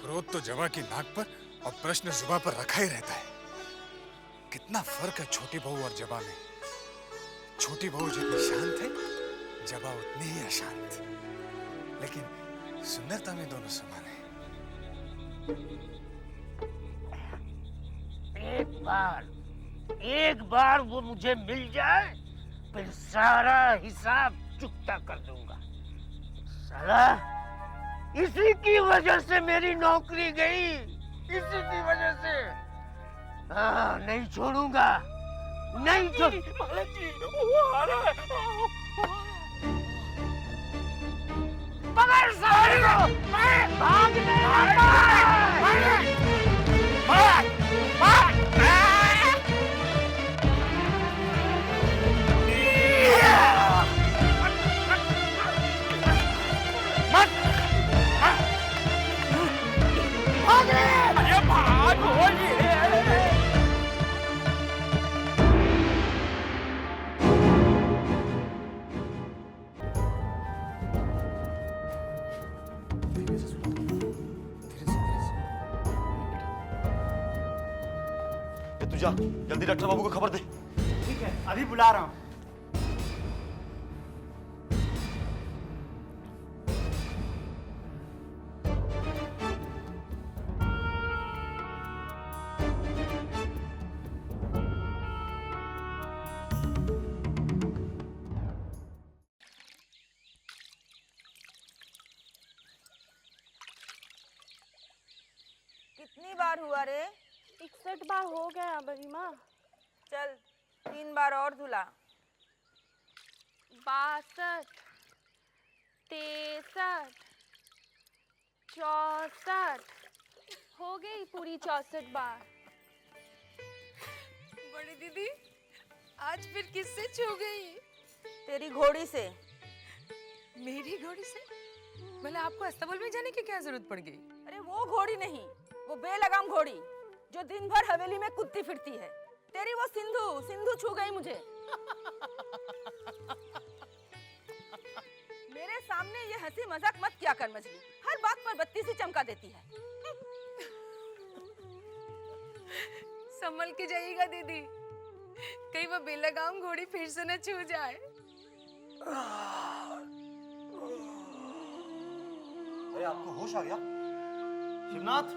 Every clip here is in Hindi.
क्रोध तो जवा की नाक पर और प्रश्न जुबा पर रखा ही रहता है। कितना फर्क है छोटी बहू और जवा में। छोटी बहू जितनी शांत है, जवा उतनी ही अशांत, लेकिन सुंदरता में दोनों समान है। एक बार वो मुझे मिल जाए, फिर सारा हिसाब चुकता कर दूंगा। साला, इसी की वजह से मेरी नौकरी गई, इसी की वजह से। नहीं छोड़ूंगा, नहीं छोड़। मालक जी, वो आ रहा है। पकड़ साले को, भागने लगा। तू जा, जल्दी डॉक्टर बाबू को खबर दे। ठीक है, अभी बुला रहा हूँ। कितनी बार हुआ रे? 61 बार हो गया बड़ी माँ। चल 3 बार और धुला। 62, 63, 64 हो गई पूरी 64 बार। बड़ी दीदी, आज फिर किससे छू गई? तेरी घोड़ी से। मेरी घोड़ी से? भला आपको अस्तबल में जाने की क्या जरूरत पड़ गई? अरे वो घोड़ी नहीं, वो बेलगाम घोड़ी जो दिन भर हवेली में कुदती फिरती है। तेरी वो सिंधु छू गई मुझे। मेरे सामने ये हंसी मजाक मत किया कर मछली, हर बात पर बत्ती सी चमका देती है। संभल के जाइएगा दीदी, कहीं वो बेलगाम घोड़ी फिर से न छू जाए। अरे आपको होश आ गया? शिवनाथ,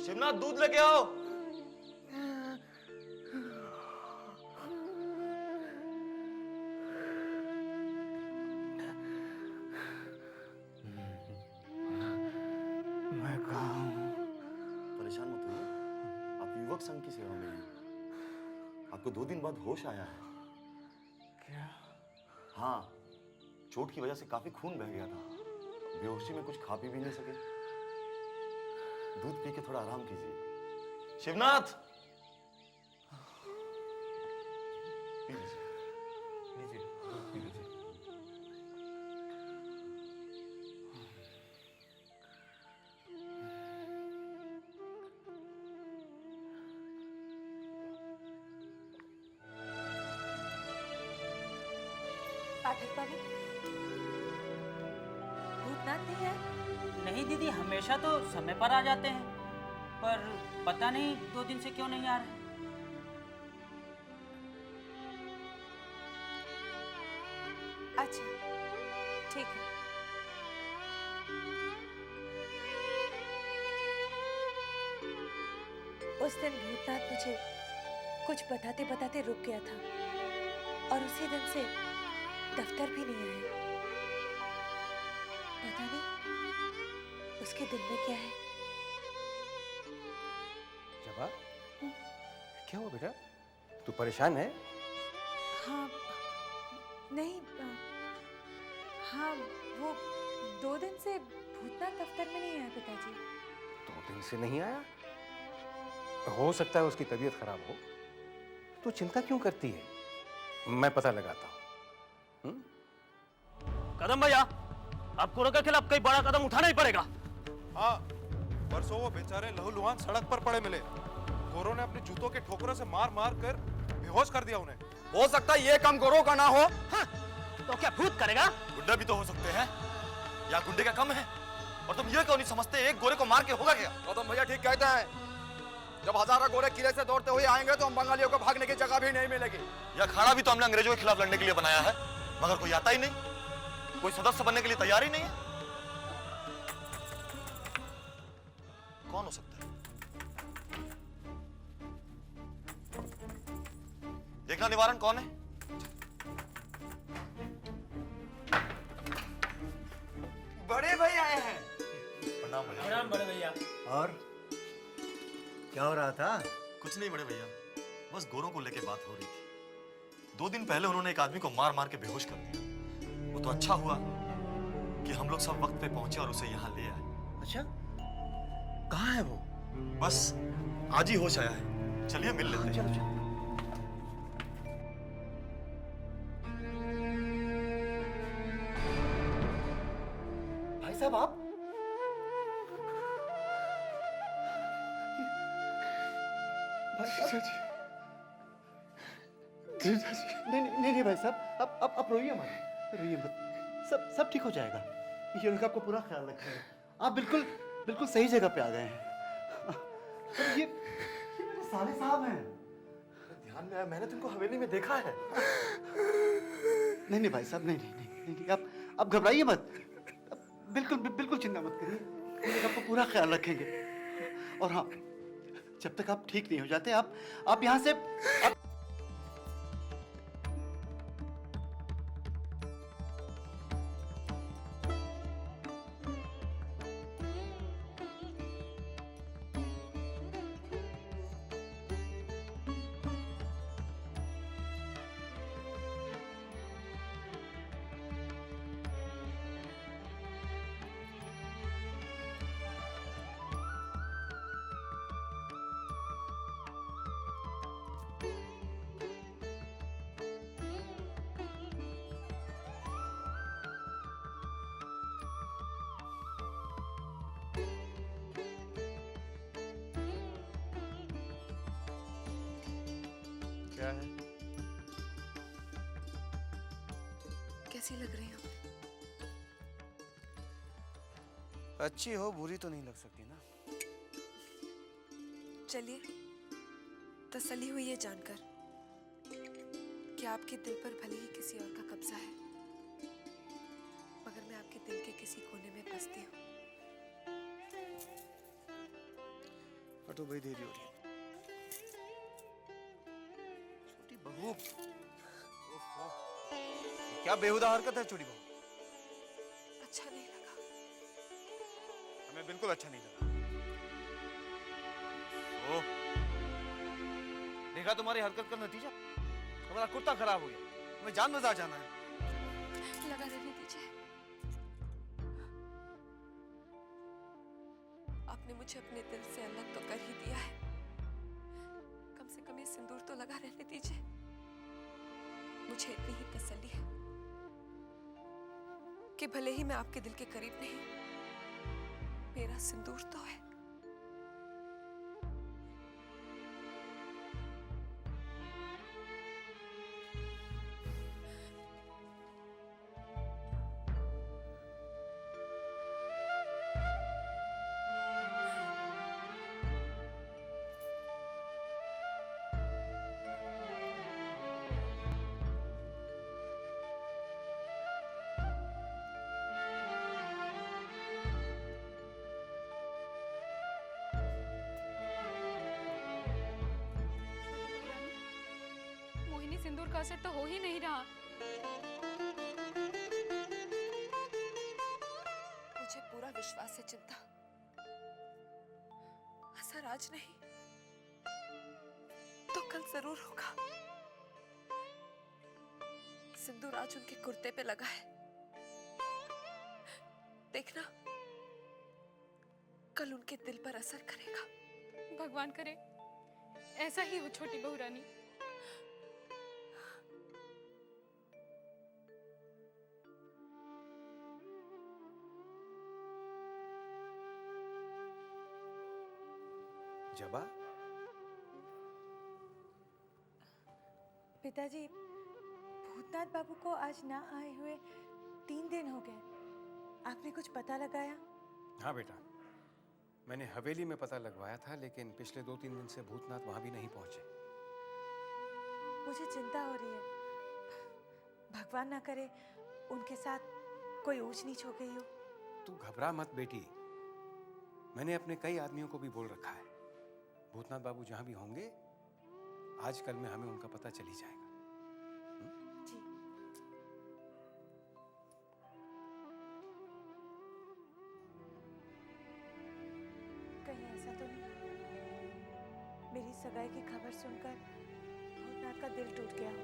शिवनाथ दूध लेके आओ। मैं कहाँ हूँ? परेशान मत होइए, आप युवक संघ की सेवा में हैं। आपको 2 दिन बाद होश आया है। क्या? हाँ, चोट की वजह से काफी खून बह गया था। बेहोशी में कुछ खा पी भी नहीं सके। दूध पी के थोड़ा आराम कीजिए। शिवनाथ, पी लीजिए। लीजिए, दूध पी लीजिए। पाठक बाबू, भूतनाथ नहीं है? नहीं दीदी, हमेशा तो समय पर आ जाते हैं, पर पता नहीं 2 दिन से क्यों नहीं आ रहे। अच्छा, ठीक है। उस दिन भूतनाथ मुझे कुछ बताते बताते रुक गया था और उसी दिन से दफ्तर भी नहीं आया। पता नहीं उसके दिल में क्या है। जबा, क्या हुआ बेटा? तू परेशान है? हाँ, नहीं, हाँ, वो 2 दिन से भूतनाथ दफ्तर में नहीं आया पिताजी। 2 दिन से नहीं आया? हो सकता है उसकी तबीयत खराब हो। तू चिंता क्यों करती है? मैं पता लगाता हूँ। कदम भैया, आपको के खिलाफ कई बड़ा कदम उठाना ही पड़ेगा। हाँ, परसों वो बेचारे लहूलुहान सड़क पर पड़े मिले। गोरों ने अपने जूतों के ठोकरों से मार मार कर बेहोश कर दिया उन्हें। हो सकता है ये काम गोरों का ना हो। हाँ, तो क्या भूत करेगा? गुंडा भी तो हो सकते हैं, या गुंडे का कम है? और तुम ये क्यों नहीं समझते एक गोरे को मार के होगा क्या? गौतम भैया ठीक कहते हैं, जब हजारों गोरे किले से दौड़ते हुए आएंगे तो हम बंगालियों को भागने की जगह भी नहीं मिलेगी। यह अखाड़ा भी तो हमने अंग्रेजों के खिलाफ लड़ने के लिए बनाया है, मगर कोई आता ही नहीं, कोई सदस्य बनने के लिए तैयार ही नहीं है। कौन हो सकता है? देखना निवारण कौन है? बड़े भाई आए हैं। प्रणाम भैया। प्रणाम बड़े भैया। और क्या हो रहा था? कुछ नहीं बड़े भैया, बस गोरों को लेके बात हो रही थी। 2 दिन पहले उन्होंने एक आदमी को मार मार के बेहोश कर दिया। वो तो अच्छा हुआ कि हम लोग सब वक्त पे पहुंचे और उसे यहाँ ले आए। अच्छा, कहाँ है वो? बस आज ही होश आया है, चलिए मिल लेते हैं। चलो चलो। भाई साहब आप? नहीं भाई साहब, आप रोइए मत, रोइए मत, सब ठीक हो जाएगा। ये लोग आपको पूरा ख्याल रखेंगे। आप बिल्कुल सही जगह पे आ गए हैं। ये मेरे साले साहब हैं। ध्यान में आया, मैंने तुमको हवेली में देखा है। नहीं भाई साहब, नहीं, आप घबराइए मत, बिल्कुल चिंता मत करिए, ये लोग आपको पूरा ख्याल रखेंगे। और हाँ, जब तक आप ठीक नहीं हो जाते, आप यहाँ से क्या है? कैसी लग रही हो? अच्छी हो, बुरी तो नहीं लग सकती ना। चलिए, तसल्ली हुई ये जानकर कि आपके दिल पर भले ही किसी और का कब्जा है, मगर मैं आपके दिल के किसी कोने में बसती हूँ। हटो भाई, देरी हो रही है। छोटी बहू, ओफो, क्या बेहुदा हरकत है छोटी बहू। अच्छा नहीं लगा? हमें बिल्कुल अच्छा नहीं लगा। ओ, देखा तुम्हारी हरकत का नतीजा? हमारा कुर्ता खराब हो गया, हमें जान बाजार जाना है। लगा रहने दीजिए। आपने मुझे अपने दिल से अलग तो कर ही दिया है, कम से कम ये सिंदूर तो लगा रहने दीजिए। मुझे इतनी ही तसल्ली है कि भले ही मैं आपके दिल के करीब नहीं, मेरा सिंदूर तो है। मोहिनी, सिंदूर का असर तो हो ही नहीं रहा। मुझे पूरा विश्वास है चिंता, असर आज नहीं तो कल जरूर होगा। सिंदूर आज उनके कुर्ते पे लगा है, देखना कल उनके दिल पर असर करेगा। भगवान करे ऐसा ही हो छोटी बहू रानी। जबा, पिताजी, भूतनाथ बाबू को आज ना आए हुए 3 दिन हो गए। आपने कुछ पता लगाया? हाँ बेटा, मैंने हवेली में पता लगवाया था, लेकिन पिछले 2-3 दिन से भूतनाथ वहां भी नहीं पहुंचे। मुझे चिंता हो रही है, भगवान ना करे उनके साथ कोई ऊंच नीच हो गई हो। तू घबरा मत बेटी, मैंने अपने कई आदमियों को भी बोल रखा है। भूतनाथ बाबू जहां भी होंगे, आज कल में हमें उनका पता चल ही जाएगा। जी। कहीं ऐसा तो नहीं मेरी सगाई की खबर सुनकर भूतनाथ का दिल टूट गया हो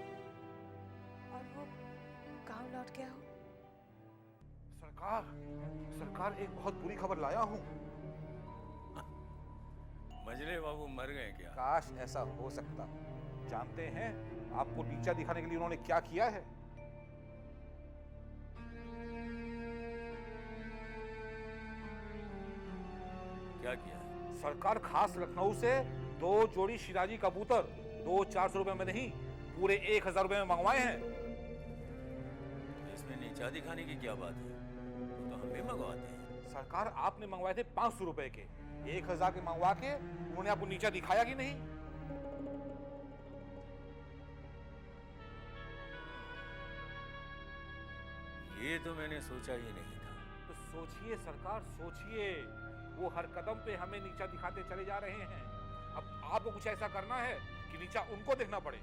और वो गांव लौट गया हो? सरकार एक बहुत बुरी खबर लाया हूँ। मजले बाबू मर गए क्या? काश ऐसा हो सकता। जानते हैं आपको नीचा दिखाने के लिए उन्होंने क्या किया है? क्या किया है? सरकार खास लखनऊ से 2 जोड़ी शिराजी कबूतर 200-400 रुपए में नहीं, पूरे 1000 रुपए में मंगवाए हैं। इसमें नीचा दिखाने की क्या बात है? तो हम भी मंगवाते हैं। सरकार आपने मंगवाए थे 500 रुपए के, 1000 के मंगवा के उन्होंने आपको नीचा दिखाया कि नहीं? ये तो मैंने सोचा ही नहीं था। तो सोचिए सरकार, सोचिए। वो हर कदम पे हमें नीचा दिखाते चले जा रहे हैं। अब आपको कुछ ऐसा करना है कि नीचा उनको देखना पड़े।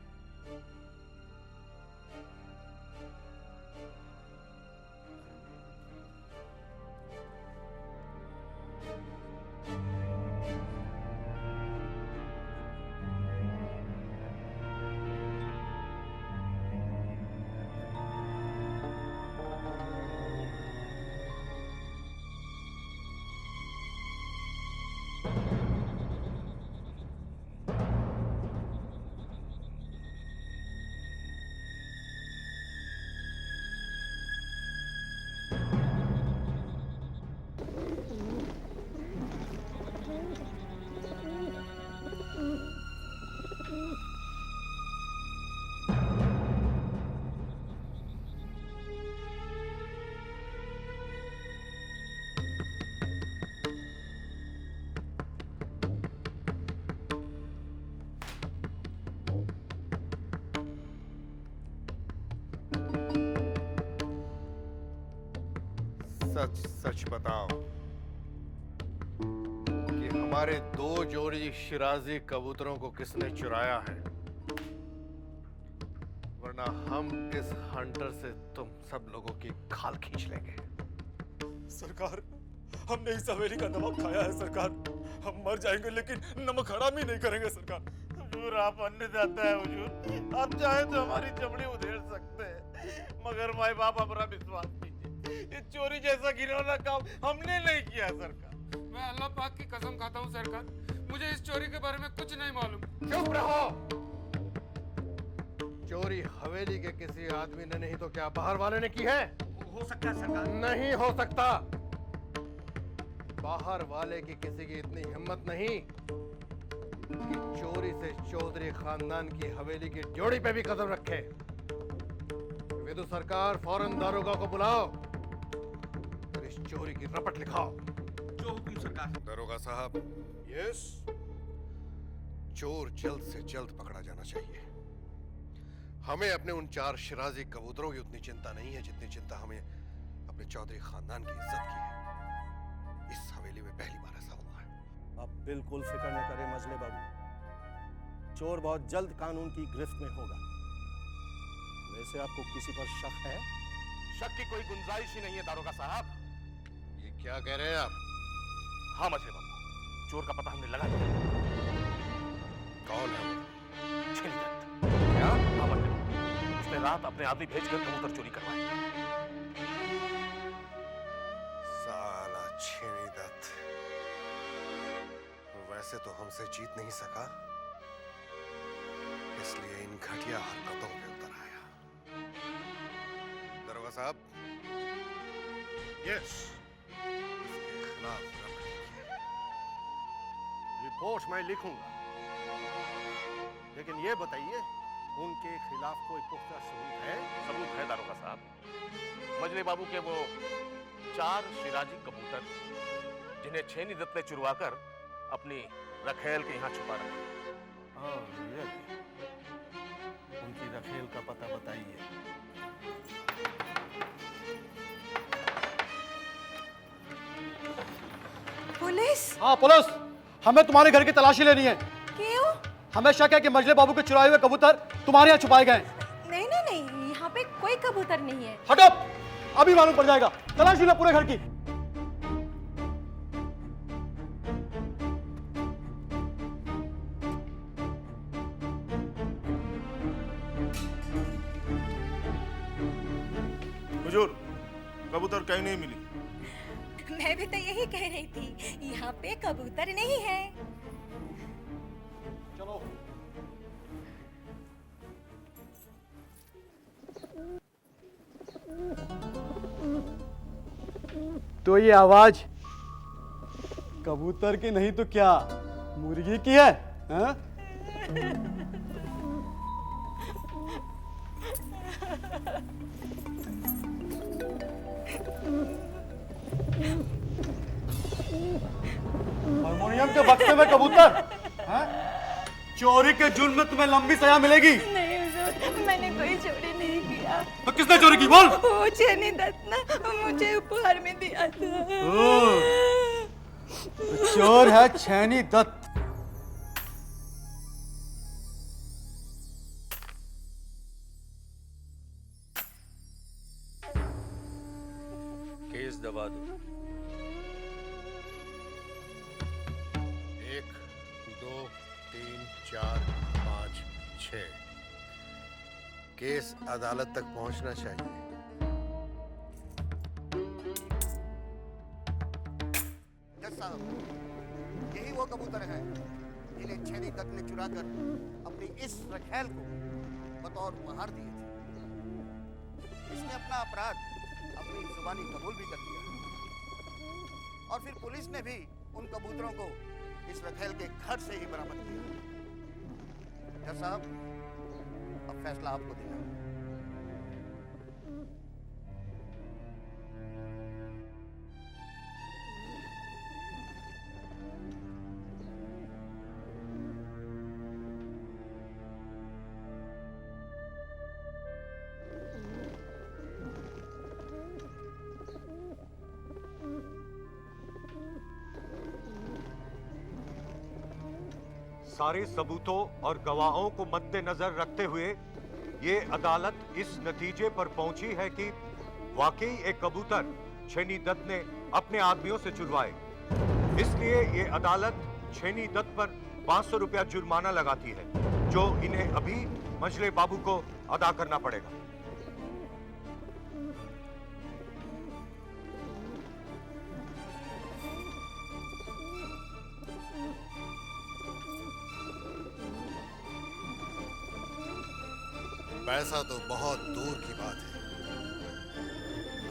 सच सच बताओ कि हमारे 2 जोड़ी शिराजी कबूतरों को किसने चुराया है, वरना हम इस हंटर से तुम सब लोगों की खाल खींच लेंगे। सरकार, हमने इस हवेली का नमक खाया है सरकार। हम मर जाएंगे लेकिन नमक हराम ही नहीं करेंगे सरकार। हुजूर, आप अन्नदाता है हुजूर, आप चाहे तो हमारी चमड़ी उधेड़ सकते हैं, मगर माए बाप हमारा विश्वास कीजिए, ये चोरी जैसा घिनौना काम हमने नहीं किया सरकार। मैं अल्लाह पाक की कसम खाता हूँ सरकार, मुझे इस चोरी के बारे में कुछ नहीं मालूम। चुप रहो। चोरी हवेली के किसी आदमी ने नहीं तो क्या बाहर वाले ने की है? हो सकता है सरकार। नहीं हो सकता। बाहर वाले की किसी की इतनी हिम्मत नहीं कि चोरी से चौधरी खानदान की हवेली की जोड़ी पे भी कदम रखे। विदु सरकार, फौरन दारोगा को बुलाओ और इस चोरी की रपट लिखाओ। जो हुक्म सरकार। दारोगा साहब। यस। चोर जल्द से जल्द पकड़ा जाना चाहिए। हमें अपने उन 4 शिराजी कबूतरों की उतनी चिंता नहीं है जितनी चिंता हमें अपने चौधरी खानदान की इज्जत की है। इस हवेली में पहली बार ऐसा हुआ है। आप बिल्कुल फिक्र न करें मजले बाबू, चोर बहुत जल्द कानून की गिरफ्त में होगा। वैसे आपको किसी पर शक है? शक की कोई गुंजाइश ही नहीं है दारोगा साहब। ये क्या कह रहे हैं आप? हाँ मजले बाबू, चोर का पता हमने लगा दिया। कौन है? क्या? हाँ मजले बाबू, उसने रात अपने आदमी भेजकर कबूतर चोरी करवाए। साला छेनी दत्त, वैसे तो हमसे जीत नहीं सका, इसलिए इन घटिया हरकतों पे उतर आया। दारोगा साहब, यस, इसके खिलाफ रिपोर्ट मैं लिखूंगा, लेकिन ये बताइए उनके खिलाफ कोई पुख्ता सबूत है? सबूत है दारोगा साहब। मजले बाबू के वो 4 शिराजी कबूतर जिन्हें छेनी दत्त ने चुरवाकर अपनी रखेल के यहाँ छुपा रखा। उनकी रखेल का पता बताइए। पुलिस? हाँ पुलिस, हमें तुम्हारे घर की तलाशी लेनी है। क्यों? हमें शक है कि मजले बाबू के चुराए हुए कबूतर तुम्हारे यहाँ छुपाए गए। नहीं नहीं नहीं, यहाँ पे कोई कबूतर नहीं है। हटो, अभी मालूम पड़ जाएगा। तलाशी लो पूरे घर की। हुजूर, कबूतर कहीं नहीं मिली। मैं भी तो यही कह रही थी, यहाँ पे कबूतर नहीं है। चलो। तो ये आवाज कबूतर की नहीं तो क्या मुर्गी की है? हाँ? हारमोनियम के बक्से में कबूतर? हाँ? चोरी के जुर्म में तुम्हें लंबी सजा मिलेगी। नहीं हुजूर, मैंने कोई चोरी नहीं किया। तो किसने चोरी की? बोल। वो छेनी दत्त ना मुझे उपहार में दिया था। तो चोर है छेनी दत्त। केस दबा दो। 1 2 3 4 5 6। केस अदालत तक पहुंचना चाहिए। जज साहब, यही वो कबूतर हैं जिन्हें छेनी दत्त ने चुराकर अपनी इस रखेल को बतौर उपहार दिए थे। इसने अपना अपराध अपनी जुबानी कबूल भी कर लिया और फिर पुलिस ने भी उन कबूतरों को इस रखेल के घर से ही बरामद किया। जज साहब, अब फैसला आपको देना है। सारे सबूतों और गवाहों को मद्देनजर रखते हुए ये अदालत इस नतीजे पर पहुंची है कि वाकई एक कबूतर छेनी दत्त ने अपने आदमियों से चुरवाए। इसलिए ये अदालत छेनी दत्त पर 500 रुपया जुर्माना लगाती है, जो इन्हें अभी मजले बाबू को अदा करना पड़ेगा। पैसा तो बहुत दूर की बात है,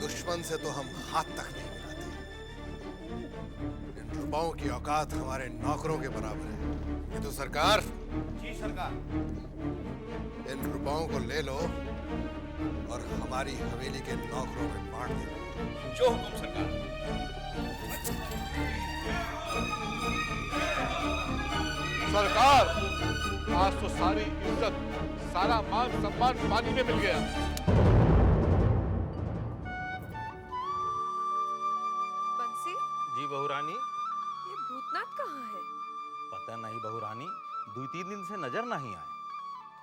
दुश्मन से तो हम हाथ तक नहीं मिलाते। इन रुपयों की औकात हमारे नौकरों के बराबर है। ये तो सरकार। जी सरकार। इन रुपयों को ले लो और हमारी हवेली के नौकरों में बांट दो। जो हुकुम सरकार। सरकार, आज तो सारी इज्जत, सारा मान सम्मान पानी में मिल गया। बंसी, जी बहुरानी। ये भूतनाथ कहाँ है? पता नहीं बहुरानी, 2-3 दिन से नजर नहीं आए।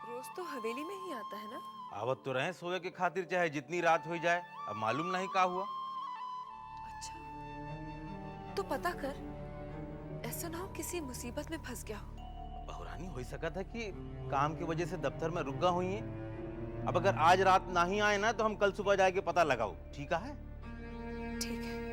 रोज तो हवेली में ही आता है ना? आवत तो रहे सोए के खातिर, चाहे जितनी रात हो जाए। अब मालूम नहीं क्या हुआ। तो पता कर, ऐसा ना हो किसी मुसीबत में फंस गया हो। बहुरानी, हो सका था कि काम की वजह से दफ्तर में रुक गए हुई हैं। अब अगर आज रात ना ही आए ना तो हम कल सुबह जाके पता लगाओ। ठीक है? ठीक है।